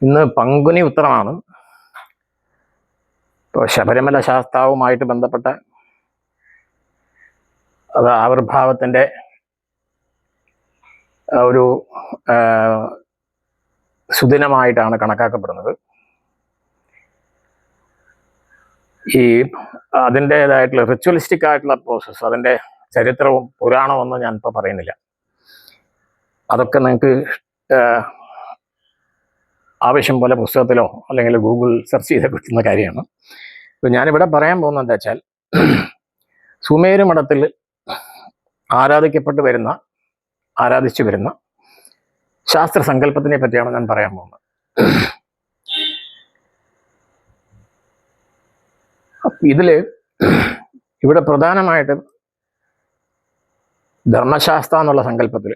ഇന്ന് പങ്കുനി ഉത്തരമാണ്. ഇപ്പോൾ ശബരിമല ശാസ്താവുമായിട്ട് ബന്ധപ്പെട്ട അത് ആവിർഭാവത്തിൻ്റെ ഒരു സുദിനമായിട്ടാണ് കണക്കാക്കപ്പെടുന്നത്. ഈ അതിൻ്റേതായിട്ടുള്ള റിച്വലിസ്റ്റിക് ആയിട്ടുള്ള പ്രോസസ്സ്, അതിൻ്റെ ചരിത്രവും പുരാണവും ഒന്നും ഞാനിപ്പോൾ പറയുന്നില്ല. അതൊക്കെ നിങ്ങൾക്ക് ആവശ്യം പോലെ പുസ്തകത്തിലോ അല്ലെങ്കിൽ ഗൂഗിൾ സെർച്ച് ചെയ്ത് കിട്ടുന്ന കാര്യമാണ്. ഇപ്പോൾ ഞാനിവിടെ പറയാൻ പോകുന്നത് എന്താ വെച്ചാൽ, സുമേരു മഠത്തിൽ ആരാധിച്ചു വരുന്ന ശാസ്ത്ര സങ്കല്പത്തിനെ പറ്റിയാണ് ഞാൻ പറയാൻ പോകുന്നത്. ഇവിടെ പ്രധാനമായിട്ടും ധർമ്മശാസ്ത്ര എന്നുള്ള സങ്കല്പത്തിൽ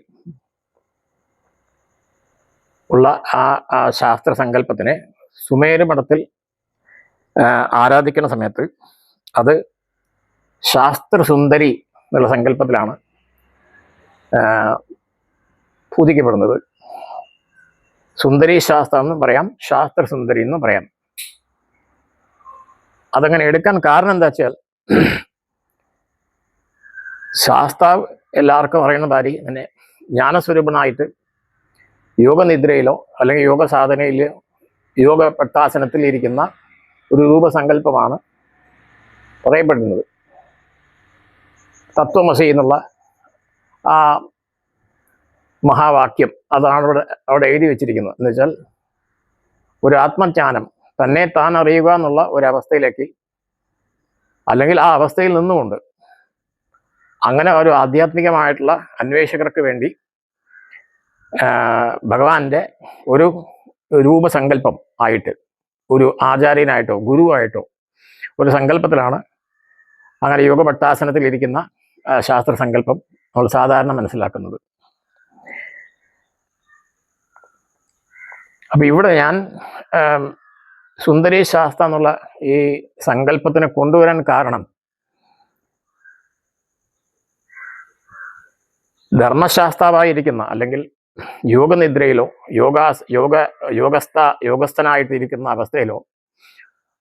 ഉള്ള ആ ശാസ്ത്ര സങ്കല്പത്തിനെ സുമേരു മഠത്തിൽ ആരാധിക്കുന്ന സമയത്ത് അത് ശാസ്ത്രസുന്ദരി എന്നുള്ള സങ്കല്പത്തിലാണ് പൂജിക്കപ്പെടുന്നത്. സുന്ദരി ശാസ്ത്രം എന്നും പറയാം, ശാസ്ത്രസുന്ദരി എന്നും പറയാം. അതങ്ങനെ എടുക്കാൻ കാരണം എന്താ വെച്ചാൽ, ശാസ്താവ് എല്ലാവർക്കും അറിയുന്ന മാതിരി തന്നെ ജ്ഞാനസ്വരൂപനായിട്ട് യോഗനിദ്രയിലോ അല്ലെങ്കിൽ യോഗ സാധനയിലോ യോഗ പട്ടാസനത്തിൽ ഇരിക്കുന്ന ഒരു രൂപസങ്കല്പമാണ് പറയപ്പെടുന്നത്. തത്വമസി എന്നുള്ള ആ മഹാവാക്യം അതാണ് അവിടെ എഴുതി വെച്ചിരിക്കുന്നത്. എന്ന് വെച്ചാൽ ഒരു ആത്മജ്ഞാനം, തന്നെ താൻ അറിയുക എന്നുള്ള ഒരവസ്ഥയിലേക്ക്, അല്ലെങ്കിൽ ആ അവസ്ഥയിൽ നിന്നുകൊണ്ട് അങ്ങനെ ഒരു ആധ്യാത്മികമായിട്ടുള്ള അന്വേഷകർക്ക് വേണ്ടി ഭഗവാന്റെ ഒരു രൂപസങ്കല്പം ആയിട്ട്, ഒരു ആചാര്യനായിട്ടോ ഗുരുവായിട്ടോ ഒരു സങ്കല്പത്തിലാണ് അങ്ങനെ യോഗപട്ടാസനത്തിൽ ഇരിക്കുന്ന ശാസ്ത്ര സങ്കല്പം നമ്മൾ സാധാരണ മനസ്സിലാക്കുന്നത്. അപ്പൊ ഇവിടെ ഞാൻ സുന്ദരി ശാസ്ത്ര എന്നുള്ള ഈ സങ്കല്പത്തിനെ കൊണ്ടുവരാൻ കാരണം, ധർമ്മശാസ്താവായിരിക്കുന്ന അല്ലെങ്കിൽ യോഗനിദ്രയിലോ യോഗസ്ഥനായിട്ട് ഇരിക്കുന്ന അവസ്ഥയിലോ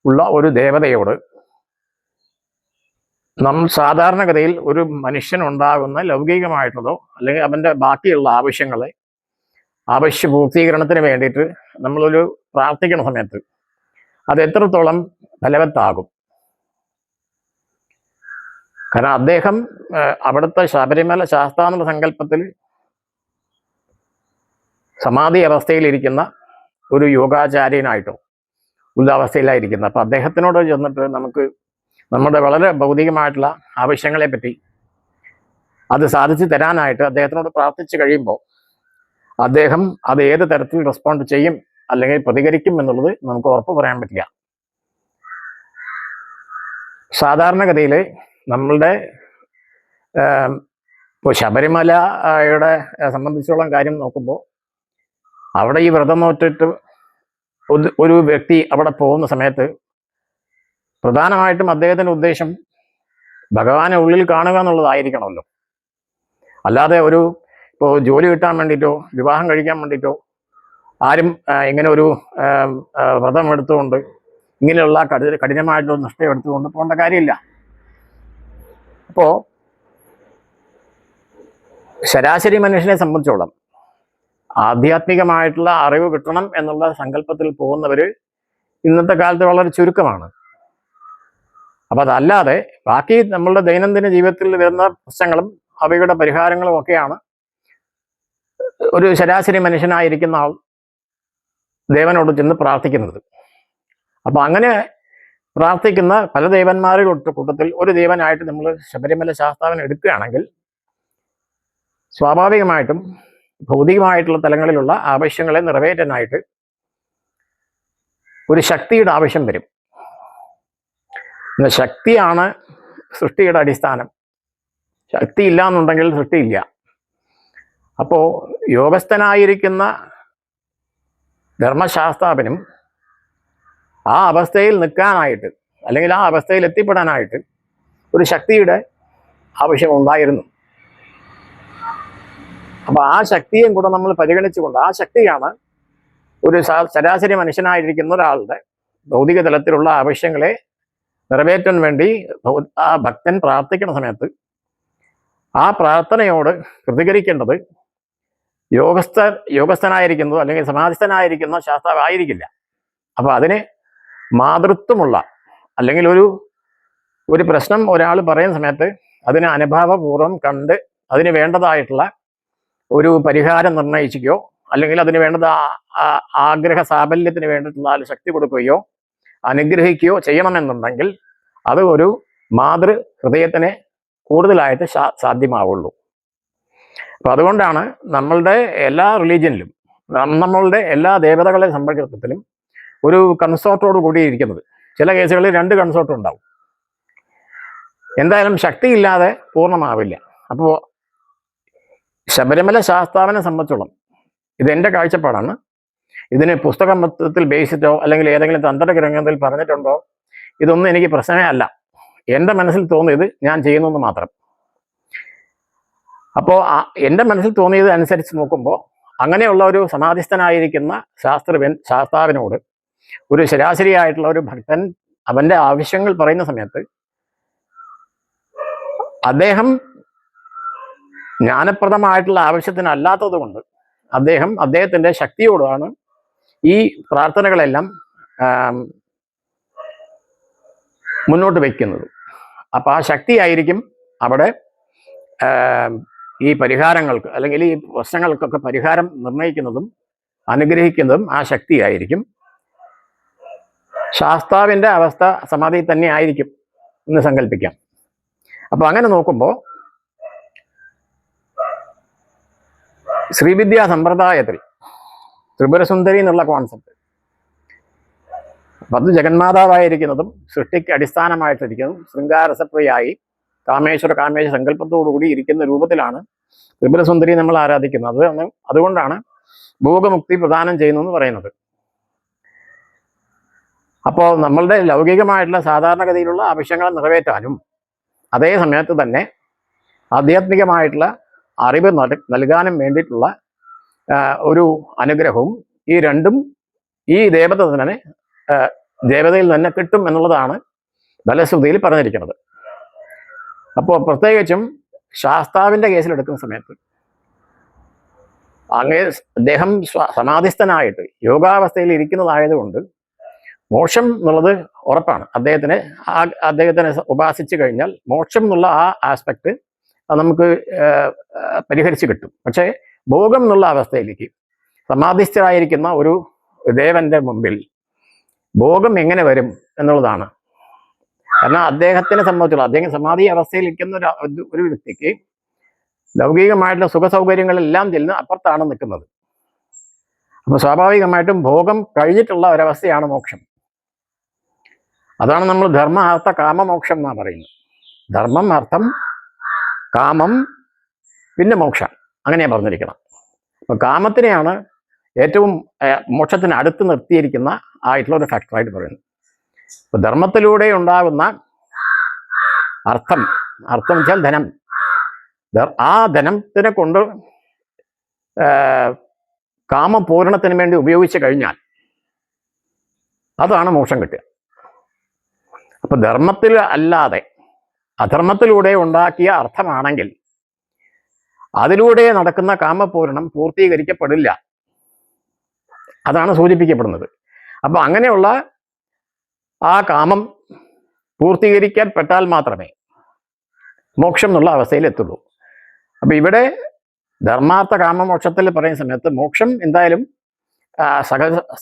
ഉള്ള ഒരു ദേവതയോട് നമ്മൾ സാധാരണഗതിയിൽ ഒരു മനുഷ്യനുണ്ടാകുന്ന ലൗകികമായിട്ടുള്ളതോ അല്ലെങ്കിൽ അവൻ്റെ ബാക്കിയുള്ള ആവശ്യങ്ങളെ ആവശ്യ പൂർത്തീകരണത്തിന് വേണ്ടിയിട്ട് നമ്മളൊരു പ്രാർത്ഥിക്കുന്ന സമയത്ത് അത് എത്രത്തോളം ഫലവത്താകും. കാരണം അദ്ദേഹം അവിടുത്തെ ശബരിമല ശാസ്ത്ര എന്നുള്ള സങ്കല്പത്തിൽ സമാധി അവസ്ഥയിലിരിക്കുന്ന ഒരു യോഗാചാര്യനായിട്ടോ ഉല്ലാവസ്ഥയിലായിരിക്കുന്നത്. അപ്പം അദ്ദേഹത്തിനോട് ചെന്നിട്ട് നമുക്ക് നമ്മുടെ വളരെ ഭൗതികമായിട്ടുള്ള ആവശ്യങ്ങളെ പറ്റി അത് സാധിച്ചു തരാനായിട്ട് അദ്ദേഹത്തിനോട് പ്രാർത്ഥിച്ചു കഴിയുമ്പോൾ അദ്ദേഹം അത് ഏത് തരത്തിൽ റെസ്പോണ്ട് ചെയ്യും അല്ലെങ്കിൽ പ്രതികരിക്കും എന്നുള്ളത് നമുക്ക് ഉറപ്പ് പറയാൻ പറ്റില്ല. സാധാരണഗതിയിൽ നമ്മളുടെ ഇപ്പോൾ ശബരിമലയുടെ സംബന്ധിച്ചോളം കാര്യം നോക്കുമ്പോൾ, അവിടെ ഈ വ്രതം നോറ്റിട്ട് ഒരു വ്യക്തി അവിടെ പോകുന്ന സമയത്ത് പ്രധാനമായിട്ടും അദ്ദേഹത്തിൻ്റെ ഉദ്ദേശം ഭഗവാനെ ഉള്ളിൽ കാണുക എന്നുള്ളതായിരിക്കണമല്ലോ. അല്ലാതെ ഇപ്പോൾ ജോലി കിട്ടാൻ വേണ്ടിയിട്ടോ വിവാഹം കഴിക്കാൻ വേണ്ടിയിട്ടോ ആരും ഇങ്ങനെ ഒരു വ്രതം എടുത്തുകൊണ്ട് ഇങ്ങനെയുള്ള കഠിനമായിട്ടുള്ള നിഷ്ഠ എടുത്തുകൊണ്ട് പോകേണ്ട കാര്യമില്ല. അപ്പോൾ ശരാശരി മനുഷ്യനെ സംബന്ധിച്ചോളം ആധ്യാത്മികമായിട്ടുള്ള അറിവ് കിട്ടണം എന്നുള്ള സങ്കല്പത്തിൽ പോകുന്നവർ ഇന്നത്തെ കാലത്ത് വളരെ ചുരുക്കമാണ്. അപ്പം അതല്ലാതെ ബാക്കി നമ്മളുടെ ദൈനംദിന ജീവിതത്തിൽ വരുന്ന പ്രശ്നങ്ങളും അവയുടെ പരിഹാരങ്ങളും ഒക്കെയാണ് ഒരു ശരാശരി മനുഷ്യനായിരിക്കുന്ന ആൾ ദേവനോട് ചെന്ന് പ്രാർത്ഥിക്കുന്നത്. അപ്പം അങ്ങനെ പ്രാർത്ഥിക്കുന്ന പല ദേവന്മാരുടെ കൂട്ടത്തിൽ ഒരു ദേവനായിട്ട് നമ്മൾ ശബരിമല ശാസ്താവിനെ എടുക്കുകയാണെങ്കിൽ സ്വാഭാവികമായിട്ടും ഭൗതികമായിട്ടുള്ള തലങ്ങളിലുള്ള ആവശ്യങ്ങളെ നിറവേറ്റാനായിട്ട് ഒരു ശക്തിയുടെ ആവശ്യം വരും. ശക്തിയാണ് സൃഷ്ടിയുടെ അടിസ്ഥാനം. ശക്തി ഇല്ല എന്നുണ്ടെങ്കിൽ സൃഷ്ടിയില്ല. അപ്പോൾ യോഗസ്ഥനായിരിക്കുന്ന ധർമ്മശാസ്താവിനും ആ അവസ്ഥയിൽ നിൽക്കാനായിട്ട് അല്ലെങ്കിൽ ആ അവസ്ഥയിൽ എത്തിപ്പെടാനായിട്ട് ഒരു ശക്തിയുടെ ആവശ്യമുണ്ടായിരുന്നു. അപ്പോൾ ആ ശക്തിയും കൂടെ നമ്മൾ പരിഗണിച്ചുകൊണ്ട്, ആ ശക്തിയാണ് ഒരു ശരാശരി മനുഷ്യനായിരിക്കുന്ന ഒരാളുടെ ഭൗതിക തലത്തിലുള്ള ആവശ്യങ്ങളെ നിറവേറ്റാൻ വേണ്ടി ആ ഭക്തൻ പ്രാർത്ഥിക്കുന്ന സമയത്ത് ആ പ്രാർത്ഥനയോട് പ്രതികരിക്കേണ്ടത് യോഗസ്ഥനായിരിക്കുന്നത് അല്ലെങ്കിൽ സമാധിസ്ഥനായിരിക്കുന്ന ശാസ്താവായിരിക്കില്ല. അപ്പോൾ അതിന് മാതൃത്വമുള്ള അല്ലെങ്കിൽ ഒരു പ്രശ്നം ഒരാൾ പറയുന്ന സമയത്ത് അതിനെ അനുഭാവപൂർവ്വം കണ്ട് അതിന് വേണ്ടതായിട്ടുള്ള ഒരു പരിഹാരം നിർണയിക്കുകയോ അല്ലെങ്കിൽ അതിന് വേണ്ടത് ആഗ്രഹ സാഫല്യത്തിന് വേണ്ടിയിട്ടുള്ള ശക്തി കൊടുക്കുകയോ അനുഗ്രഹിക്കുകയോ ചെയ്യണമെന്നുണ്ടെങ്കിൽ അത് ഒരു മാതൃ ഹൃദയത്തിനെ കൂടുതലായിട്ട് സാധ്യമാവുള്ളൂ. അപ്പം അതുകൊണ്ടാണ് നമ്മളുടെ എല്ലാ റിലീജിയനിലും നമ്മളുടെ എല്ലാ ദേവതകളെ സംബന്ധിച്ചിടത്തിലും ഒരു കൺസോർട്ടോട് കൂടി ഇരിക്കുന്നത്. ചില കേസുകളിൽ 2 കൺസോർട്ട് ഉണ്ടാവും. എന്തായാലും ശക്തിയില്ലാതെ പൂർണ്ണമാവില്ല. അപ്പോൾ ശബരിമല ശാസ്താവിനെ സംബന്ധിച്ചോളം ഇതെൻ്റെ കാഴ്ചപ്പാടാണ്. ഇതിന് പുസ്തകത്തിൽ ബേസിച്ചോ അല്ലെങ്കിൽ ഏതെങ്കിലും തന്ത്രഗ്രന്ഥത്തിൽ പറഞ്ഞിട്ടുണ്ടോ ഇതൊന്നും എനിക്ക് പ്രശ്നമേ അല്ല. എൻ്റെ മനസ്സിൽ തോന്നിയത് ഞാൻ ചെയ്യുന്നു മാത്രം. അപ്പോൾ എൻ്റെ മനസ്സിൽ തോന്നിയത് അനുസരിച്ച് നോക്കുമ്പോൾ അങ്ങനെയുള്ള ഒരു സമാധിസ്ഥനായിരിക്കുന്ന ശാസ്താവിനോട് ഒരു ശരാശരിയായിട്ടുള്ള ഒരു ഭക്തൻ അവൻ്റെ ആവശ്യങ്ങൾ പറയുന്ന സമയത്ത് അദ്ദേഹം ജ്ഞാനപ്രദമായിട്ടുള്ള ആവശ്യത്തിനല്ലാത്തത് കൊണ്ട് അദ്ദേഹത്തിൻ്റെ ശക്തിയോടാണ് ഈ പ്രാർത്ഥനകളെല്ലാം മുന്നോട്ട് വയ്ക്കുന്നത്. അപ്പം ആ ശക്തിയായിരിക്കും അവിടെ ഈ പരിഹാരങ്ങൾക്ക് അല്ലെങ്കിൽ ഈ പ്രശ്നങ്ങൾക്കൊക്കെ പരിഹാരം നിർണയിക്കുന്നതും അനുഗ്രഹിക്കുന്നതും ആ ശക്തിയായിരിക്കും. ശാസ്താവിൻ്റെ അവസ്ഥ സമാധി തന്നെ ആയിരിക്കും എന്ന് സങ്കല്പിക്കാം. അപ്പോൾ അങ്ങനെ നോക്കുമ്പോൾ ശ്രീവിദ്യാ സമ്പ്രദായത്തിൽ ത്രിപുരസുന്ദരി എന്നുള്ള കോൺസെപ്റ്റ് അത് ജഗന്മാതാവായിരിക്കുന്നതും സൃഷ്ടിക്ക് അടിസ്ഥാനമായിട്ടിരിക്കുന്നതും ശൃംഗാരസപ്രിയായി കാമേശ്വര സങ്കല്പത്തോടുകൂടി ഇരിക്കുന്ന രൂപത്തിലാണ് ത്രിപുരസുന്ദരി നമ്മൾ ആരാധിക്കുന്നത്. അതുകൊണ്ടാണ് ഭോഗമുക്തി പ്രദാനം ചെയ്യുന്നതെന്ന് പറയുന്നത്. അപ്പോൾ നമ്മളുടെ ലൗകികമായിട്ടുള്ള സാധാരണഗതിയിലുള്ള ആവശ്യങ്ങൾ നിറവേറ്റാനും അതേ സമയത്ത് തന്നെ ആധ്യാത്മികമായിട്ടുള്ള അറിവ് നൽകാനും വേണ്ടിയിട്ടുള്ള ഒരു അനുഗ്രഹവും ഈ രണ്ടും ഈ ദേവതയിൽ തന്നെ കിട്ടും എന്നുള്ളതാണ് ഫലശ്രുതിയിൽ പറഞ്ഞിരിക്കുന്നത്. അപ്പോൾ പ്രത്യേകിച്ചും ശാസ്താവിൻ്റെ കേസിലെടുക്കുന്ന സമയത്ത് അദ്ദേഹം സമാധിസ്ഥനായിട്ട് യോഗാവസ്ഥയിൽ ഇരിക്കുന്നതായതുകൊണ്ട് മോക്ഷം എന്നുള്ളത് ഉറപ്പാണ്. അദ്ദേഹത്തിനെ ഉപാസിച്ചു കഴിഞ്ഞാൽ മോക്ഷം എന്നുള്ള ആ ആസ്പെക്ട് നമുക്ക് പരിഹരിച്ച് കിട്ടും. പക്ഷേ ഭോഗം എന്നുള്ള അവസ്ഥയിലേക്ക് സമാധിസ്ഥരായിരിക്കുന്ന ഒരു ദേവന്റെ മുമ്പിൽ ഭോഗം എങ്ങനെ വരും എന്നുള്ളതാണ്. കാരണം അദ്ദേഹത്തിനെ സംബന്ധിച്ചുള്ള അദ്ദേഹം സമാധി അവസ്ഥയിൽ ഇരിക്കുന്ന ഒരു വ്യക്തിക്ക് ലൗകികമായിട്ടുള്ള സുഖസൗകര്യങ്ങളെല്ലാം ചെല്ലുന്ന അപ്പുറത്താണ് നിൽക്കുന്നത്. അപ്പോൾ സ്വാഭാവികമായിട്ടും ഭോഗം കഴിഞ്ഞിട്ടുള്ള ഒരവസ്ഥയാണ് മോക്ഷം. അതാണ് നമ്മൾ ധർമ്മ അർത്ഥ കാമമോക്ഷം എന്നാണ് പറയുന്നത്. ധർമ്മം, അർത്ഥം, കാമം, പിന്നെ മോക്ഷം, അങ്ങനെയാണ് പറഞ്ഞിരിക്കണം. അപ്പൊ കാമത്തിനെയാണ് ഏറ്റവും മോക്ഷത്തിന് അടുത്ത് നിർത്തിയിരിക്കുന്ന ആയിട്ടുള്ള ഒരു ഫാക്ടറായിട്ട് പറയുന്നത്. അപ്പൊ ധർമ്മത്തിലൂടെ ഉണ്ടാകുന്ന അർത്ഥം വെച്ചാൽ ധനം, ആ ധനത്തിനെ കൊണ്ട് കാമപൂരണത്തിന് വേണ്ടി ഉപയോഗിച്ച് കഴിഞ്ഞാൽ അതാണ് മോക്ഷം കിട്ടുക. അപ്പൊ ധർമ്മത്തിൽ അല്ലാതെ അധർമ്മത്തിലൂടെ ഉണ്ടാക്കിയ അർത്ഥമാണെങ്കിൽ അതിലൂടെ നടക്കുന്ന കാമപൂരണം പൂർത്തീകരിക്കപ്പെടില്ല അതാണ് സൂചിപ്പിക്കപ്പെടുന്നത്. അപ്പോൾ അങ്ങനെയുള്ള ആ കാമം പൂർത്തീകരിക്കപ്പെട്ടാൽ മാത്രമേ മോക്ഷം എന്നുള്ള അവസ്ഥയിൽ എത്തുള്ളൂ. അപ്പൊ ഇവിടെ ധർമാർത്ഥ കാമമോക്ഷത്തിൽ പറയുന്ന സമയത്ത് മോക്ഷം എന്തായാലും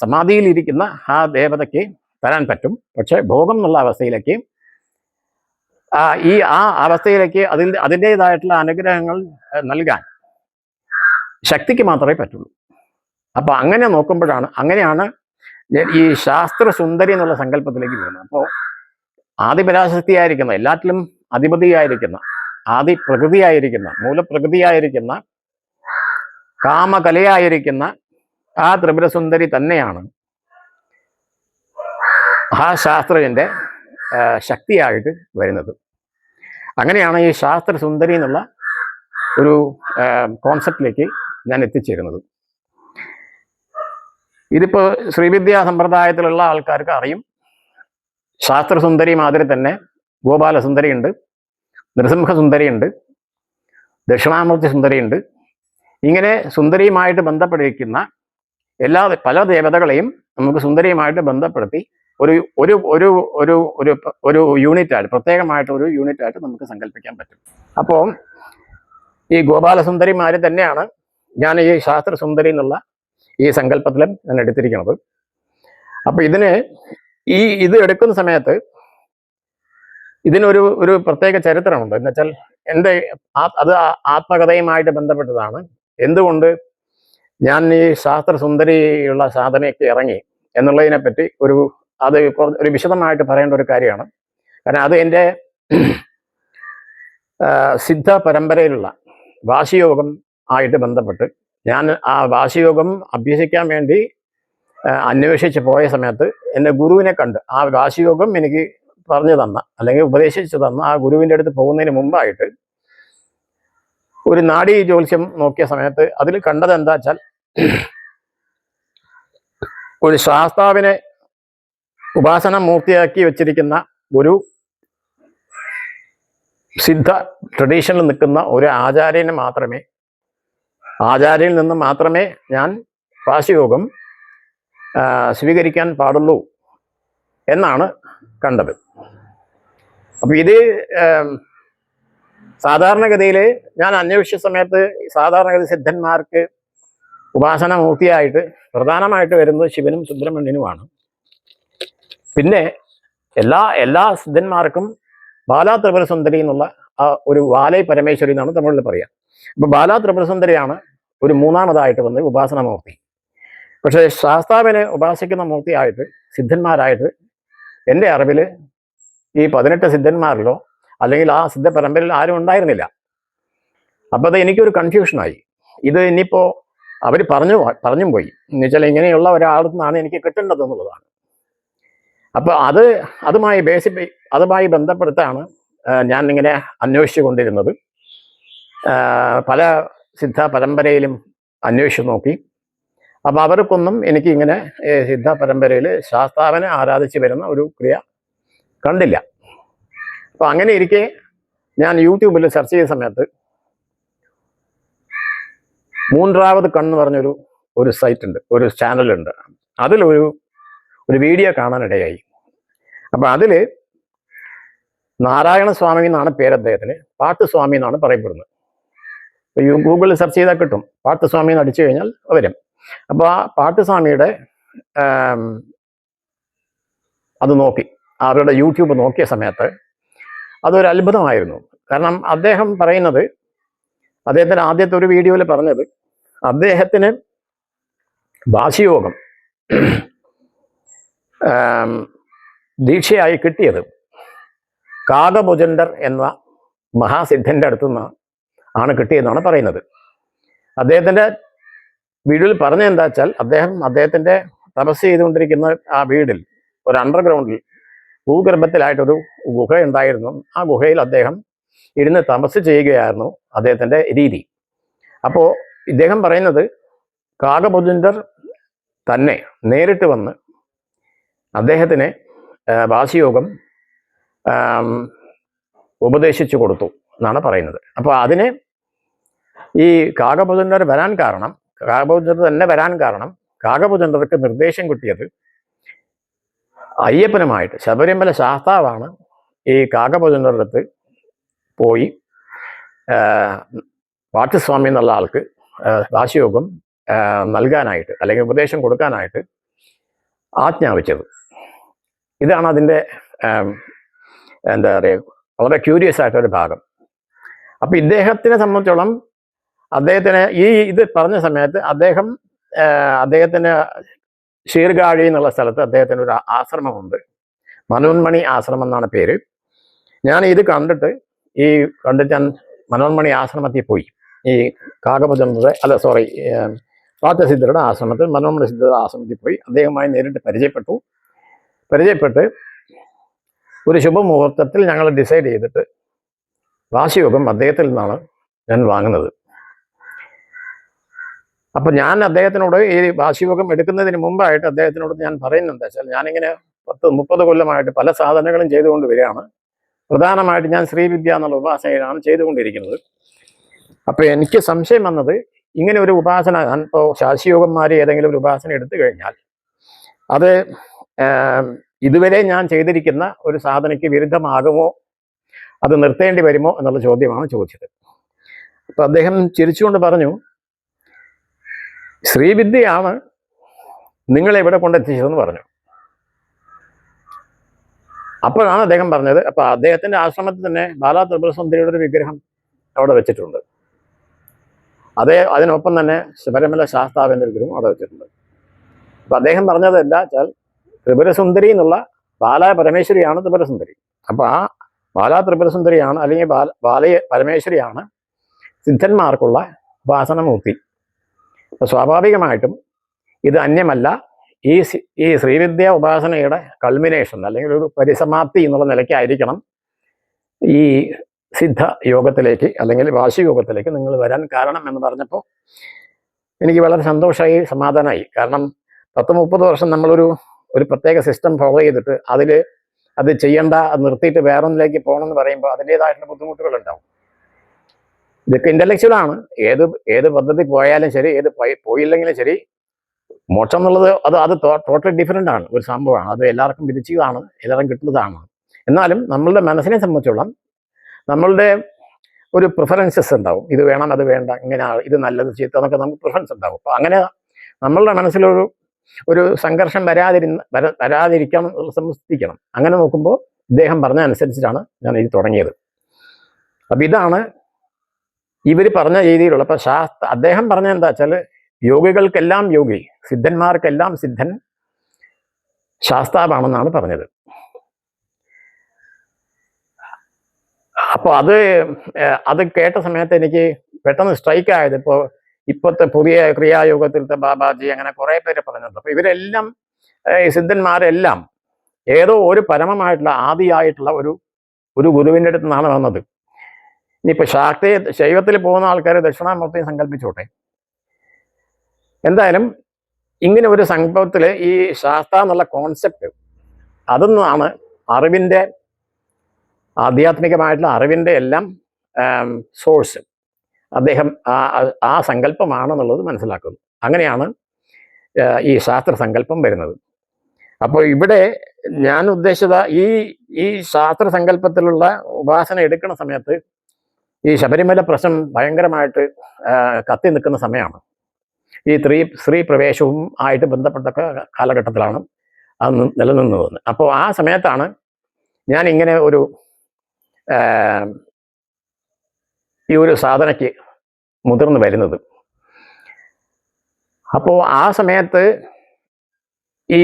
സമാധിയിലിരിക്കുന്ന ആ ദേവതയ്ക്ക് തരാൻ പറ്റും. പക്ഷെ ഭോഗം എന്നുള്ള അവസ്ഥയിലേക്ക് ആ അവസ്ഥയിലേക്ക് അതിൻ്റെതായിട്ടുള്ള അനുഗ്രഹങ്ങൾ നൽകാൻ ശക്തിക്ക് മാത്രമേ പറ്റുള്ളൂ. അപ്പൊ അങ്ങനെ നോക്കുമ്പോഴാണ്, അങ്ങനെയാണ് ഈ ശാസ്ത്രസുന്ദരി എന്നുള്ള സങ്കല്പത്തിലേക്ക് വരുന്നത്. അപ്പോൾ ആദിപരാശക്തിയായിരിക്കുന്ന, എല്ലാറ്റിലും അധിപതിയായിരിക്കുന്ന, ആദി പ്രകൃതിയായിരിക്കുന്ന, മൂലപ്രകൃതിയായിരിക്കുന്ന, കാമകലയായിരിക്കുന്ന ആ ത്രിപുരസുന്ദരി തന്നെയാണ് ആ ശാസ്ത്രജന്റെ ശക്തിയായിട്ട് വരുന്നത്. അങ്ങനെയാണ് ഈ ശാസ്ത്രസുന്ദരി എന്നുള്ള ഒരു കോൺസെപ്റ്റിലേക്ക് ഞാൻ എത്തിച്ചേരുന്നത്. ഇതിപ്പോ ശ്രീവിദ്യാ സമ്പ്രദായത്തിലുള്ള ആൾക്കാർക്ക് അറിയും. ശാസ്ത്രസുന്ദരി മാതിരി തന്നെ ഗോപാലസുന്ദരി ഉണ്ട്, നൃസിംഹസുന്ദരി ഉണ്ട്, ദക്ഷിണാമൂർത്തി സുന്ദരി ഉണ്ട്. ഇങ്ങനെ സുന്ദരിയുമായിട്ട് ബന്ധപ്പെട്ടിരിക്കുന്ന പല ദേവതകളെയും നമുക്ക് സുന്ദരിയുമായിട്ട് ബന്ധപ്പെടുത്തി ഒരു ഒരു ഒരു ഒരു ഒരു ഒരു യൂണിറ്റായിട്ട്, പ്രത്യേകമായിട്ട് ഒരു യൂണിറ്റായിട്ട് നമുക്ക് സങ്കല്പിക്കാൻ പറ്റും. അപ്പോൾ ഈ ഗോപാലസുന്ദരിമാര് തന്നെയാണ് ഞാൻ ഈ ശാസ്ത്രസുന്ദരി എന്നുള്ള ഈ സങ്കല്പത്തിൽ ഞാൻ എടുത്തിരിക്കുന്നത്. അപ്പൊ ഇത് എടുക്കുന്ന സമയത്ത് ഇതിനൊരു പ്രത്യേക ചരിത്രമുണ്ട്. എന്നുവെച്ചാൽ അത് ആത്മകഥയുമായിട്ട് ബന്ധപ്പെട്ടതാണ്. എന്തുകൊണ്ട് ഞാൻ ഈ ശാസ്ത്രസുന്ദരിയുള്ള സാധനയ്ക്ക് ഇറങ്ങി എന്നുള്ളതിനെ പറ്റി ഒരു വിശദമായിട്ട് പറയേണ്ട ഒരു കാര്യമാണ്. കാരണം അത് എൻ്റെ സിദ്ധ പരമ്പരയിലുള്ള വാശിയോഗം ആയിട്ട് ബന്ധപ്പെട്ട് ഞാൻ ആ വാശിയോഗം അഭ്യസിക്കാൻ വേണ്ടി അന്വേഷിച്ച് പോയ സമയത്ത് എൻ്റെ ഗുരുവിനെ കണ്ട് ആ വാശിയോഗം എനിക്ക് പറഞ്ഞു തന്ന അല്ലെങ്കിൽ ഉപദേശിച്ചു തന്ന ആ ഗുരുവിൻ്റെ അടുത്ത് പോകുന്നതിന് മുമ്പായിട്ട് ഒരു നാഡീ ജ്യോത്സ്യം നോക്കിയ സമയത്ത് അതിൽ കണ്ടത് എന്താ വെച്ചാൽ, ഒരു ശാസ്താവിനെ ഉപാസന മൂർത്തിയാക്കി വെച്ചിരിക്കുന്ന ഒരു സിദ്ധ ട്രഡീഷനിൽ നിൽക്കുന്ന ഒരു ആചാര്യനിൽ നിന്ന് മാത്രമേ ഞാൻ വാശിയോഗം സ്വീകരിക്കാൻ പാടുള്ളൂ എന്നാണ് കണ്ടത്. അപ്പൊ ഇത് സാധാരണഗതിയിൽ ഞാൻ അന്വേഷിച്ച സമയത്ത് സാധാരണഗതി സിദ്ധന്മാർക്ക് ഉപാസന മൂർത്തിയായിട്ട് പ്രധാനമായിട്ട് വരുന്നത് ശിവനും സുബ്രഹ്മണ്യനുമാണ്. പിന്നെ എല്ലാ സിദ്ധന്മാർക്കും ബാലാ ത്രിപുരസുന്ദരി എന്നുള്ള ഒരു വാലൈ പരമേശ്വരി എന്നാണ് തമിഴിൽ പറയാം. അപ്പൊ ബാലാ ത്രിപുരസുന്ദരിയാണ് ഒരു മൂന്നാമതായിട്ട് വന്ന് ഉപാസന മൂർത്തി. പക്ഷേ ശാസ്താവിനെ ഉപാസിക്കുന്ന മൂർത്തിയായിട്ട് സിദ്ധന്മാരായിട്ട് എൻ്റെ അറിവിൽ ഈ 18 സിദ്ധന്മാരിലോ അല്ലെങ്കിൽ ആ സിദ്ധ പരമ്പരയിൽ ആരും ഉണ്ടായിരുന്നില്ല. അപ്പൊ അത് എനിക്കൊരു കൺഫ്യൂഷനായി. ഇത് ഇനിയിപ്പോ അവർ പറഞ്ഞും പോയി എന്നുവെച്ചാൽ ഇങ്ങനെയുള്ള ഒരാളിൽ നിന്നാണ് എനിക്ക് കിട്ടേണ്ടത് എന്നുള്ളതാണ്. അപ്പൊ അതുമായി ബന്ധപ്പെടുത്താണ് ഞാൻ ഇങ്ങനെ അന്വേഷിച്ചു കൊണ്ടിരുന്നത്. പല സിദ്ധ പരമ്പരയിലും അന്വേഷിച്ചു നോക്കി. അപ്പൊ അവർക്കൊന്നും എനിക്ക് ഇങ്ങനെ സിദ്ധ പരമ്പരയിൽ ശാസ്താവിനെ ആരാധിച്ച് വരുന്ന ഒരു ക്രിയ കണ്ടില്ല. അപ്പൊ അങ്ങനെ ഇരിക്കെ ഞാൻ യൂട്യൂബിൽ സെർച്ച് ചെയ്ത സമയത്ത് മൂന്നാമത് കണ്ണ് പറഞ്ഞൊരു സൈറ്റ് ഉണ്ട്, ഒരു ചാനലുണ്ട്. അതിലൊരു വീഡിയോ കാണാനിടയായി. അപ്പൊ അതില് നാരായണ സ്വാമി എന്നാണ് പേര് അദ്ദേഹത്തിന്, പാട്ടുസ്വാമി എന്നാണ് പറയപ്പെടുന്നത്. ഗൂഗിളിൽ സെർച്ച് ചെയ്താൽ കിട്ടും, പാട്ടുസ്വാമി എന്ന് അടിച്ചു കഴിഞ്ഞാൽ വരും. അപ്പോൾ ആ പാട്ടുസ്വാമിയുടെ അത് നോക്കി, അവരുടെ യൂട്യൂബ് നോക്കിയ സമയത്ത് അതൊരു അത്ഭുതമായിരുന്നു. കാരണം അദ്ദേഹം പറയുന്നത്, അദ്ദേഹത്തിന് ആദ്യത്തെ ഒരു വീഡിയോയിൽ പറഞ്ഞത്, അദ്ദേഹത്തിന് വാശിയോഗം ദീക്ഷയായി കിട്ടിയത് കാകഭുജണ്ഡർ എന്ന മഹാസിദ്ധന്റെ അടുത്തുനിന്ന് ആണ് കിട്ടിയെന്നാണ് പറയുന്നത്. അദ്ദേഹത്തിന്റെ വീഡിയോയിൽ പറഞ്ഞ എന്താ വെച്ചാൽ, അദ്ദേഹത്തിന്റെ തപസ് ചെയ്തുകൊണ്ടിരിക്കുന്ന ആ വീടിൽ ഒരു അണ്ടർഗ്രൗണ്ടിൽ ഭൂഗർഭത്തിലായിട്ടൊരു ഗുഹ ഉണ്ടായിരുന്നു. ആ ഗുഹയിൽ അദ്ദേഹം ഇരുന്ന് തപസ് ചെയ്യുകയായിരുന്നു അദ്ദേഹത്തിന്റെ രീതി. അപ്പോൾ ഇദ്ദേഹം പറയുന്നത് കാകഭുജണ്ഡർ തന്നെ നേരിട്ട് വന്ന് അദ്ദേഹത്തിന് വാശിയോഗം ഉപദേശിച്ചു കൊടുത്തു എന്നാണ് പറയുന്നത്. അപ്പോൾ അതിന് ഈ കാകഭുജണ്ഡർ തന്നെ വരാൻ കാരണം കാകഭുജണ്ഡർക്ക് നിർദ്ദേശം കിട്ടിയത് അയ്യപ്പനുമായിട്ട് ശബരിമല ശാസ്താവാണ് ഈ കാകഭുജണ്ഡരുടെ അടുത്ത് പോയി പാട്ടുസ്വാമി എന്നുള്ള ആൾക്ക് വാശിയോഗം നൽകാനായിട്ട് അല്ലെങ്കിൽ ഉപദേശം കൊടുക്കാനായിട്ട് ആജ്ഞാപിച്ചത്. ഇതാണ് അതിൻ്റെ എന്താ പറയുക വളരെ ക്യൂരിയസ് ആയിട്ടൊരു ഭാഗം. അപ്പം ഇദ്ദേഹത്തിനെ സംബന്ധിച്ചോളം അദ്ദേഹത്തിന് ഇത് പറഞ്ഞ സമയത്ത് അദ്ദേഹത്തിന് ശീർഗാഴി എന്നുള്ള സ്ഥലത്ത് അദ്ദേഹത്തിന് ഒരു ആശ്രമമുണ്ട്. മനോന്മണി ആശ്രമം എന്നാണ് പേര്. ഞാൻ ഇത് കണ്ടിട്ട് ഞാൻ മനോന്മണി ആശ്രമത്തിൽ പോയി. ഈ കാകഭുജണ്ഡരുടെ പാർത്ഥസിദ്ധരുടെ ആശ്രമത്തിൽ മനോന്മണി സിദ്ധരുടെ ആശ്രമത്തിൽ പോയി അദ്ദേഹവുമായി നേരിട്ട് പരിചയപ്പെട്ട് ഒരു ശുഭമുഹൂർത്തത്തിൽ ഞങ്ങൾ ഡിസൈഡ് ചെയ്തിട്ട് വാശിയോഗം അദ്ദേഹത്തിൽ നിന്നാണ് ഞാൻ വാങ്ങുന്നത്. അപ്പം ഞാൻ അദ്ദേഹത്തിനോട് ഈ വാശിയോഗം എടുക്കുന്നതിന് മുമ്പായിട്ട് അദ്ദേഹത്തിനോട് ഞാൻ പറയുന്നത് എന്താ വെച്ചാൽ, ഞാനിങ്ങനെ 10-30 കൊല്ലമായിട്ട് പല സാധനങ്ങളും ചെയ്തുകൊണ്ട് വരികയാണ്. പ്രധാനമായിട്ട് ഞാൻ ശ്രീവിദ്യ എന്നുള്ള ഉപാസനയാണ് ചെയ്തുകൊണ്ടിരിക്കുന്നത്. അപ്പോൾ എനിക്ക് സംശയം വന്നത്, ഇങ്ങനെ ഒരു ഉപാസന ഞാൻ ഇപ്പോൾ ശാശിയോഗന്മാർ ഏതെങ്കിലും ഒരു ഉപാസന എടുത്തു കഴിഞ്ഞാൽ അത് ഇതുവരെ ഞാൻ ചെയ്തിരിക്കുന്ന ഒരു സാധനയ്ക്ക് വിരുദ്ധമാകുമോ, അത് നിർത്തേണ്ടി വരുമോ എന്നുള്ള ചോദ്യമാണ് ചോദിച്ചത്. അപ്പം അദ്ദേഹം ചിരിച്ചുകൊണ്ട് പറഞ്ഞു, ശ്രീവിദ്യയാണ് നിങ്ങളെ ഇവിടെ കൊണ്ടെത്തിച്ചതെന്ന് പറഞ്ഞു. അപ്പോഴാണ് അദ്ദേഹം പറഞ്ഞത്, അപ്പം അദ്ദേഹത്തിൻ്റെ ആശ്രമത്തിൽ തന്നെ ബാലാ ത്രിപുരസുന്ദരിയുടെ ഒരു വിഗ്രഹം അവിടെ വെച്ചിട്ടുണ്ട്. അതിനൊപ്പം തന്നെ ശബരിമല ശാസ്താവിൻ്റെ വിഗ്രഹം അവിടെ വെച്ചിട്ടുണ്ട്. അപ്പം അദ്ദേഹം പറഞ്ഞത് എന്താ വെച്ചാൽ, ത്രിപുരസുന്ദരി എന്നുള്ള ബാലാ പരമേശ്വരിയാണ് ത്രിപുരസുന്ദരി. അപ്പം ആ ബാലാ ത്രിപുരസുന്ദരിയാണ് അല്ലെങ്കിൽ ബാലയ പരമേശ്വരിയാണ് സിദ്ധന്മാർക്കുള്ള ഉപാസനമൂർത്തി. അപ്പോൾ സ്വാഭാവികമായിട്ടും ഇത് അന്യമല്ല, ഈ ശ്രീവിദ്യ ഉപാസനയുടെ കൾമിനേഷൻ അല്ലെങ്കിൽ ഒരു പരിസമാപ്തി എന്നുള്ള നിലയ്ക്കായിരിക്കണം ഈ സിദ്ധ യോഗത്തിലേക്ക് അല്ലെങ്കിൽ വാശിയോഗത്തിലേക്ക് നിങ്ങൾ വരാൻ കാരണം എന്ന് പറഞ്ഞപ്പോൾ എനിക്ക് വളരെ സന്തോഷമായി, സമാധാനമായി. കാരണം 10-30 വർഷം നമ്മളൊരു പ്രത്യേക സിസ്റ്റം ഫോളോ ചെയ്തിട്ട് അത് ചെയ്യേണ്ട, അത് നിർത്തിയിട്ട് വേറൊന്നിലേക്ക് പോകണമെന്ന് പറയുമ്പോൾ അതിൻ്റെതായിട്ടുള്ള ബുദ്ധിമുട്ടുകളുണ്ടാവും. ഇതൊക്കെ ഇൻ്റലക്ച്വലാണ്. ഏത് പദ്ധതി പോയാലും ശരി, പോയില്ലെങ്കിലും ശരി, മോക്ഷം എന്നുള്ളത് അത് ടോട്ടലി ഡിഫറെൻ്റ് ആണ്, ഒരു സംഭവമാണ്. അത് എല്ലാവർക്കും വിധിച്ചതാണ്, എല്ലാവർക്കും കിട്ടുന്നതാണ്. എന്നാലും നമ്മളുടെ മനസ്സിനെ സംബന്ധിച്ചോളം നമ്മളുടെ ഒരു പ്രിഫറൻസസ് ഉണ്ടാവും. ഇത് വേണം, അത് വേണ്ട, ഇങ്ങനെ, ഇത് നല്ലത്, ചീത്ത എന്നൊക്കെ നമുക്ക് പ്രിഫറൻസ് ഉണ്ടാവും. അപ്പോൾ അങ്ങനെ നമ്മളുടെ മനസ്സിലൊരു സംഘർഷം വരാതിരിക്കണം, ശ്രദ്ധിക്കണം. അങ്ങനെ നോക്കുമ്പോൾ ഇദ്ദേഹം പറഞ്ഞ അനുസരിച്ചിട്ടാണ് ഞാൻ ഇത് തുടങ്ങിയത്. അപ്പം ഇതാണ് ഇവർ പറഞ്ഞ രീതിയിലുള്ള. അപ്പം അദ്ദേഹം പറഞ്ഞ എന്താ വെച്ചാൽ, യോഗികൾക്കെല്ലാം യോഗി, സിദ്ധന്മാർക്കെല്ലാം സിദ്ധൻ ശാസ്താവാണെന്നാണ് പറഞ്ഞത്. അപ്പോൾ അത് കേട്ട സമയത്ത് എനിക്ക് പെട്ടെന്ന് സ്ട്രൈക്ക് ആയത്, ഇപ്പോഴത്തെ പുതിയ ക്രിയായോഗത്തിലത്തെ ബാബാജി അങ്ങനെ കുറേ പേര് പറഞ്ഞിട്ടുണ്ട്. അപ്പോൾ ഇവരെല്ലാം ഈ സിദ്ധന്മാരെല്ലാം ഏതോ ഒരു പരമമായിട്ടുള്ള ആദിയായിട്ടുള്ള ഒരു ഗുരുവിൻ്റെ അടുത്ത് നിന്നാണ് വന്നത്. ഇനിയിപ്പോൾ ശൈവത്തിൽ പോകുന്ന ആൾക്കാർ ദക്ഷിണാമൂർത്തിയെ സങ്കല്പിച്ചോട്ടെ. എന്തായാലും ഇങ്ങനെ ഒരു സംഭവത്തിൽ ഈ ശാസ്ത്ര എന്നുള്ള കോൺസെപ്റ്റ് അതൊന്നാണ് അറിവിൻ്റെ, ആധ്യാത്മികമായിട്ടുള്ള അറിവിൻ്റെ എല്ലാം സോഴ്സ്. അദ്ദേഹം ആ സങ്കല്പമാണെന്നുള്ളത് മനസ്സിലാക്കുന്നു. അങ്ങനെയാണ് ഈ ശാസ്ത്ര സങ്കല്പം വരുന്നത്. അപ്പോൾ ഇവിടെ ഞാൻ ഉദ്ദേശിച്ചത് ഈ ശാസ്ത്ര സങ്കല്പത്തിലുള്ള ഉപാസന എടുക്കുന്ന സമയത്ത് ഈ ശബരിമല പ്രശ്നം ഭയങ്കരമായിട്ട് കത്തി നിൽക്കുന്ന സമയമാണ്. ഈ സ്ത്രീ പ്രവേശവും ആയിട്ട് ബന്ധപ്പെട്ട കാലഘട്ടത്തിലാണ് അത് നിലനിന്നത്. അപ്പോൾ ആ സമയത്താണ് ഞാൻ ഇങ്ങനെ ഈ ഒരു സാധനയ്ക്ക് മുതിർന്നു വരുന്നത്. അപ്പോൾ ആ സമയത്ത് ഈ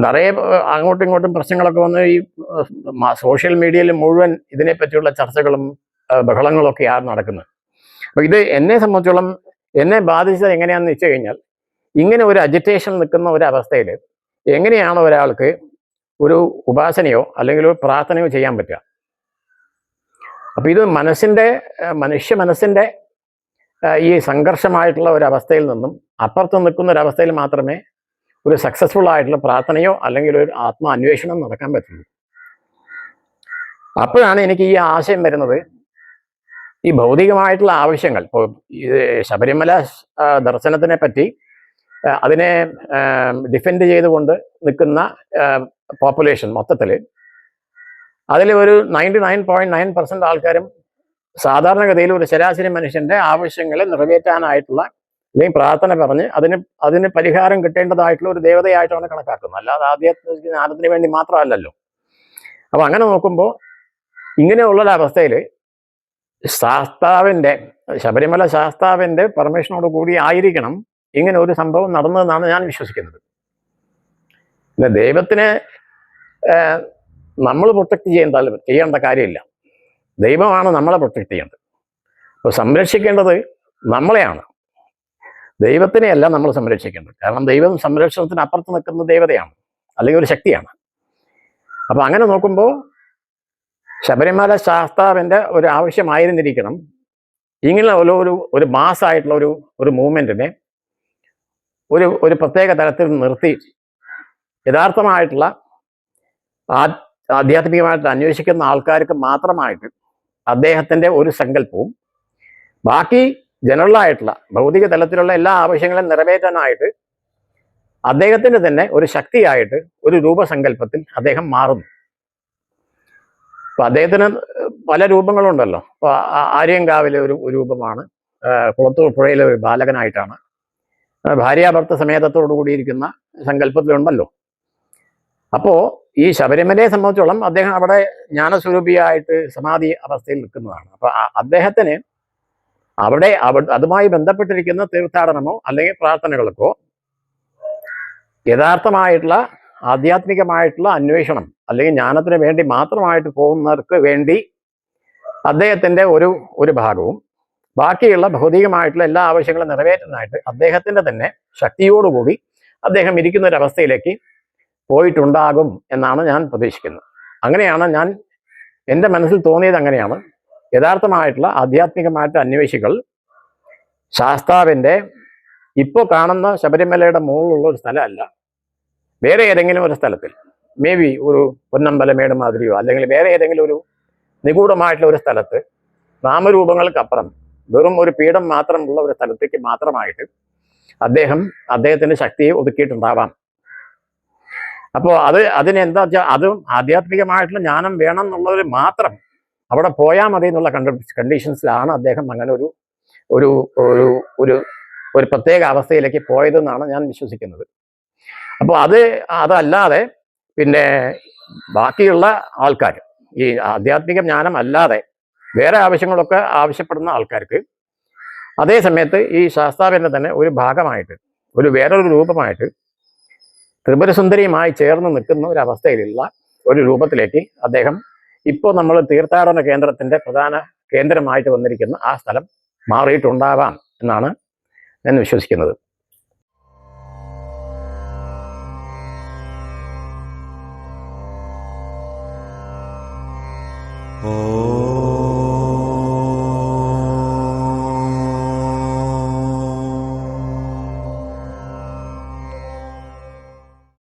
നിറയെ അങ്ങോട്ടും ഇങ്ങോട്ടും പ്രശ്നങ്ങളൊക്കെ വന്ന് ഈ സോഷ്യൽ മീഡിയയിൽ മുഴുവൻ ഇതിനെപ്പറ്റിയുള്ള ചർച്ചകളും ബഹളങ്ങളൊക്കെയാണ് നടക്കുന്നത്. അപ്പോൾ ഇത് എന്നെ സംബന്ധിച്ചോളം എന്നെ ബാധിച്ചത് എങ്ങനെയാണെന്ന് വെച്ച് കഴിഞ്ഞാൽ, ഇങ്ങനെ ഒരു അജിറ്റേഷൻ നിൽക്കുന്ന ഒരവസ്ഥയിൽ എങ്ങനെയാണ് ഒരാൾക്ക് ഒരു ഉപാസനയോ അല്ലെങ്കിൽ ഒരു പ്രാർത്ഥനയോ ചെയ്യാൻ പറ്റുക? അപ്പോൾ ഇത് മനുഷ്യ മനസ്സിൻ്റെ ഈ സംഘർഷമായിട്ടുള്ള ഒരവസ്ഥയിൽ നിന്നും അപ്പുറത്ത് നിൽക്കുന്ന ഒരവസ്ഥയിൽ മാത്രമേ ഒരു സക്സസ്ഫുൾ ആയിട്ടുള്ള പ്രാർത്ഥനയോ അല്ലെങ്കിൽ ഒരു ആത്മാന്വേഷണം നടക്കാൻ പറ്റുള്ളൂ. അപ്പോഴാണ് എനിക്ക് ഈ ആശയം വരുന്നത്, ഈ ഭൗതികമായിട്ടുള്ള ആവശ്യങ്ങൾ, ഇപ്പോൾ ശബരിമല ദർശനത്തിനെ പറ്റി അതിനെ ഡിഫെൻഡ് ചെയ്തുകൊണ്ട് നിൽക്കുന്ന പോപ്പുലേഷൻ മൊത്തത്തിൽ അതിൽ ഒരു 99.9% ആൾക്കാരും സാധാരണഗതിയിൽ ഒരു ശരാശരി മനുഷ്യന്റെ ആവശ്യങ്ങളെ നിറവേറ്റാനായിട്ടുള്ള അല്ലെങ്കിൽ പ്രാർത്ഥന പറഞ്ഞ് അതിന് പരിഹാരം കിട്ടേണ്ടതായിട്ടുള്ള ഒരു ദേവതയായിട്ടാണ് കണക്കാക്കുന്നത്. അല്ലാതെ ആദ്യത്തെ ജ്ഞാനത്തിന് വേണ്ടി മാത്രമല്ലല്ലോ. അപ്പൊ അങ്ങനെ നോക്കുമ്പോൾ ഇങ്ങനെയുള്ളൊരവസ്ഥയിൽ ശാസ്താവിന്റെ ശബരിമല ശാസ്താവിന്റെ പെർമിഷനോട് കൂടി ആയിരിക്കണം ഇങ്ങനെ ഒരു സംഭവം നടന്നതെന്നാണ് ഞാൻ വിശ്വസിക്കുന്നത്. പിന്നെ ദൈവത്തിനെ നമ്മൾ പ്രൊട്ടക്ട് ചെയ്യേണ്ട കാര്യമില്ല. ദൈവമാണ് നമ്മളെ പ്രൊട്ടക്ട് ചെയ്യേണ്ടത്. അപ്പോൾ സംരക്ഷിക്കേണ്ടത് നമ്മളെയാണ്, ദൈവത്തിനെയല്ല നമ്മൾ സംരക്ഷിക്കേണ്ടത്. കാരണം ദൈവം സംരക്ഷണത്തിന് അപ്പുറത്ത് നിൽക്കുന്ന ദേവതയാണ്, അല്ലെങ്കിൽ ഒരു ശക്തിയാണ്. അപ്പൊ അങ്ങനെ നോക്കുമ്പോൾ ശബരിമല ശാസ്താവിന്റെ ഒരു ആവശ്യമായിരുന്നിരിക്കണം ഇങ്ങനെ ഒരു മാസ്സായിട്ടുള്ള ഒരു മൂവ്മെന്റിനെ ഒരു പ്രത്യേക തലത്തിൽ നിർത്തി യഥാർത്ഥമായിട്ടുള്ള ആധ്യാത്മികമായിട്ട് അന്വേഷിക്കുന്ന ആൾക്കാർക്ക് മാത്രമായിട്ട് അദ്ദേഹത്തിന്റെ ഒരു സങ്കല്പവും ബാക്കി ജനറലായിട്ടുള്ള ഭൗതിക തലത്തിലുള്ള എല്ലാ ആവശ്യങ്ങളും നിറവേറ്റാനായിട്ട് അദ്ദേഹത്തിന്റെ തന്നെ ഒരു ശക്തിയായിട്ട് ഒരു രൂപസങ്കല്പത്തിൽ അദ്ദേഹം മാറുന്നു. അപ്പൊ അദ്ദേഹത്തിന് പല രൂപങ്ങളുണ്ടല്ലോ. അപ്പൊ ആര്യങ്കാവിലെ ഒരു രൂപമാണ്, കുളത്തൂർ പുഴയിലെ ഒരു ബാലകനായിട്ടാണ്, ഭാര്യാഭർത്ത സമേതത്തോടു കൂടിയിരിക്കുന്ന സങ്കല്പത്തിലുണ്ടല്ലോ. അപ്പോ ഈ ശബരിമലയെ സംബന്ധിച്ചോളം അദ്ദേഹം അവിടെ ജ്ഞാനസ്വരൂപിയായിട്ട് സമാധി അവസ്ഥയിൽ നിൽക്കുന്നതാണ്. അപ്പൊ അദ്ദേഹത്തിന് അവിടെ അതുമായി ബന്ധപ്പെട്ടിരിക്കുന്ന തീർത്ഥാടനമോ അല്ലെങ്കിൽ പ്രാർത്ഥനകൾക്കോ യഥാർത്ഥമായിട്ടുള്ള ആധ്യാത്മികമായിട്ടുള്ള അന്വേഷണം അല്ലെങ്കിൽ ജ്ഞാനത്തിന് വേണ്ടി മാത്രമായിട്ട് പോകുന്നവർക്ക് വേണ്ടി അദ്ദേഹത്തിന്റെ ഒരു ഭാഗവും ബാക്കിയുള്ള ഭൗതികമായിട്ടുള്ള എല്ലാ ആവശ്യങ്ങളും നിറവേറ്റാനായിട്ട് അദ്ദേഹത്തിന്റെ തന്നെ ശക്തിയോടുകൂടി അദ്ദേഹം ഇരിക്കുന്ന ഒരു അവസ്ഥയിലേക്ക് പോയിട്ടുണ്ടാകും എന്നാണ് ഞാൻ പ്രതീക്ഷിക്കുന്നത്. അങ്ങനെയാണ് എൻ്റെ മനസ്സിൽ തോന്നിയത്. അങ്ങനെയാണ് യഥാർത്ഥമായിട്ടുള്ള ആധ്യാത്മികമായിട്ട് അന്വേഷികൾ ശാസ്താവിന്റെ ഇപ്പോൾ കാണുന്ന ശബരിമലയുടെ മുകളിലുള്ള ഒരു സ്ഥലമല്ല, വേറെ ഏതെങ്കിലും ഒരു സ്ഥലത്തിൽ, മേ ബി ഒരു പൊന്നമ്പലമേട് മാതിരിയോ അല്ലെങ്കിൽ വേറെ ഏതെങ്കിലും ഒരു നിഗൂഢമായിട്ടുള്ള ഒരു സ്ഥലത്ത് നാമരൂപങ്ങൾക്കപ്പുറം വെറും ഒരു പീഠം മാത്രമുള്ള ഒരു സ്ഥലത്തേക്ക് മാത്രമായിട്ട് അദ്ദേഹത്തിന്റെ ശക്തിയെ ഒതുക്കിയിട്ടുണ്ടാവാം. അപ്പോൾ അതിനെന്താ വെച്ചാൽ അതും ആധ്യാത്മികമായിട്ടുള്ള ജ്ഞാനം വേണം എന്നുള്ളവർ മാത്രം അവിടെ പോയാൽ മതി എന്നുള്ള കണ്ടീഷൻസിലാണ് അദ്ദേഹം അങ്ങനെ ഒരു ഒരു പ്രത്യേക അവസ്ഥയിലേക്ക് പോയതെന്നാണ് ഞാൻ വിശ്വസിക്കുന്നത്. അപ്പോൾ അതല്ലാതെ പിന്നെ ബാക്കിയുള്ള ആൾക്കാർ ഈ ആധ്യാത്മിക ജ്ഞാനം അല്ലാതെ വേറെ ആവശ്യങ്ങളൊക്കെ ആവശ്യപ്പെടുന്ന ആൾക്കാർക്ക് അതേ സമയത്ത് ഈ ശാസ്താവിന്റെ തന്നെ ഒരു ഭാഗമായിട്ട് വേറൊരു രൂപമായിട്ട് ത്രിപുരസുന്ദരിയുമായി ചേർന്ന് നിൽക്കുന്ന ഒരു അവസ്ഥയിലുള്ള ഒരു രൂപത്തിലേക്ക് അദ്ദേഹം ഇപ്പോൾ നമ്മൾ തീർത്ഥാടന കേന്ദ്രത്തിന്റെ പ്രധാന കേന്ദ്രമായിട്ട് വന്നിരിക്കുന്ന ആ സ്ഥലം മാറിയിട്ടുണ്ടാവാം എന്നാണ് ഞാൻ വിശ്വസിക്കുന്നത്. Oh